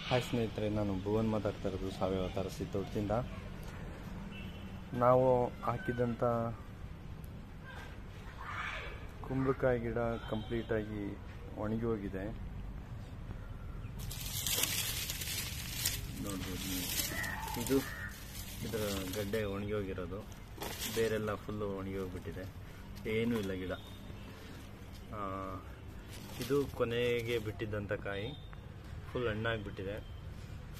Hi ಸ್ನೇಹಿತರೆ, ನಾನು ಭುವನ್ ಮಾತಾಡ್ತಾ ಇರೋದು ಸಾವಯವ ತರಸಿ ತೋಟದಿಂದ. ನಾವು ಹಾಕಿದಂಥ ಕುಂಬಳಕಾಯಿ ಗಿಡ ಕಂಪ್ಲೀಟಾಗಿ ಒಣಗಿ ಹೋಗಿದೆ. ನೋಡ್ಬೋದು ನೀವು, ಇದರ ಗಡ್ಡೆ ಒಣಗಿ ಹೋಗಿರೋದು, ಬೇರೆಲ್ಲ ಫುಲ್ಲು ಒಣಗಿ ಹೋಗ್ಬಿಟ್ಟಿದೆ, ಏನೂ ಇಲ್ಲ ಗಿಡ. ಇದು ಕೊನೆಗೆ ಬಿಟ್ಟಿದ್ದಂಥ ಕಾಯಿ ಫುಲ್ ಹಣ್ಣಾಗಿಬಿಟ್ಟಿದೆ,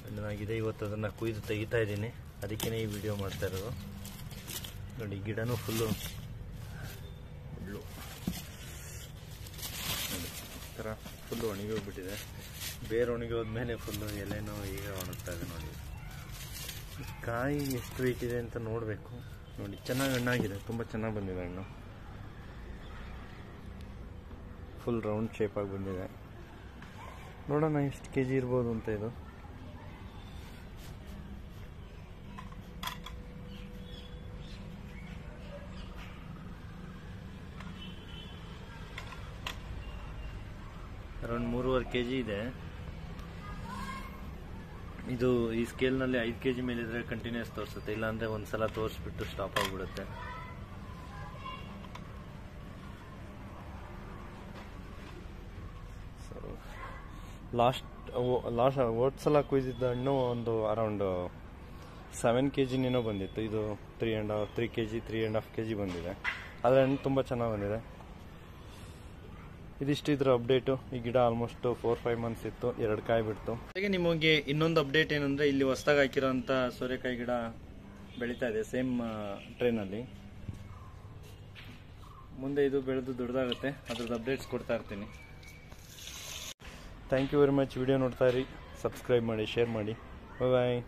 ಹಣ್ಣಾಗಿದೆ. ಇವತ್ತು ಅದನ್ನು ಕುಯ್ದು ತೆಗಿತಾ ಇದ್ದೀನಿ, ಅದಕ್ಕೇ ಈ ವಿಡಿಯೋ ಮಾಡ್ತಾ ಇರೋದು. ನೋಡಿ, ಗಿಡನೂ ಫುಲ್ಲು ಹುಲ್ಲು ನೋಡಿ, ಈ ಥರ ಫುಲ್ಲು ಒಣಗಿ ಹೋಗ್ಬಿಟ್ಟಿದೆ. ಬೇರೆ ಒಣಗಿ ಹೋದ್ಮೇಲೆ ಫುಲ್ಲು ಎಲೆನೂ ಈಗ ಒಣಗ್ತಾ ಇದೆ. ನೋಡಿ, ಕಾಯಿ ಎಷ್ಟು ವೆಯ್ಟ್ ಇದೆ ಅಂತ ನೋಡಬೇಕು. ನೋಡಿ, ಚೆನ್ನಾಗಿ ಹಣ್ಣಾಗಿದೆ, ತುಂಬ ಚೆನ್ನಾಗಿ ಬಂದಿದೆ ಹಣ್ಣು, ಫುಲ್ ರೌಂಡ್ ಶೇಪಾಗಿ ಬಂದಿದೆ. ನೋಡೋಣ ಎಷ್ಟು ಕೆಜಿ ಇರ್ಬೋದು ಅಂತ. ಇದು ಅರೌಂಡ್ 3.5 kg ಇದೆ. ಇದು ಈ ಸ್ಕೇಲ್ನಲ್ಲಿ 5 kg ಮೇಲಿದ್ರೆ ಕಂಟಿನ್ಯೂಸ್ ತೋರಿಸುತ್ತೆ, ಇಲ್ಲಾಂದ್ರೆ ಒಂದ್ಸಲ ತೋರಿಸ್ಬಿಟ್ಟು ಸ್ಟಾಪ್ ಆಗಿಬಿಡುತ್ತೆ. ಹೋದ ಸಲ ಕುಯ್ದಿದ್ದ ಹಣ್ಣು ಒಂದು ಅರೌಂಡ್ 7 kg ಏನೋ ಬಂದಿತ್ತು. ಇದು 3 kg 3.5 kg ಬಂದಿದೆ. ಆದರೆ ಹಣ್ಣು ತುಂಬ ಚೆನ್ನಾಗಿ ಬಂದಿದೆ. ಇದಿಷ್ಟು ಇದ್ರ ಅಪ್ಡೇಟು. ಈ ಗಿಡ ಆಲ್ಮೋಸ್ಟ್ 4-5 ಮಂತ್ಸ್ ಇತ್ತು, 2 ಕಾಯಿ ಬಿಡ್ತು. ಹಾಗೆ ನಿಮಗೆ ಇನ್ನೊಂದು ಅಪ್ಡೇಟ್ ಏನಂದರೆ, ಇಲ್ಲಿ ಹೊಸದಾಗಿ ಹಾಕಿರೋಂಥ ಸೋರೆಕಾಯಿ ಗಿಡ ಬೆಳೀತಾ ಇದೆ ಸೇಮ್ ಟ್ರೇನಲ್ಲಿ. ಮುಂದೆ ಇದು ಬೆಳೆದು ದೊಡ್ಡದಾಗುತ್ತೆ, ಅದ್ರದ್ದು ಅಪ್ಡೇಟ್ಸ್ ಕೊಡ್ತಾ ಇರ್ತೀನಿ. Thank you very much. Video ನೋಡ್ತಾ ಇರಿ, ಸಬ್ಸ್ಕ್ರೈಬ್ ಮಾಡಿ, ಶೇರ್ ಮಾಡಿ. ಬಾಯ್.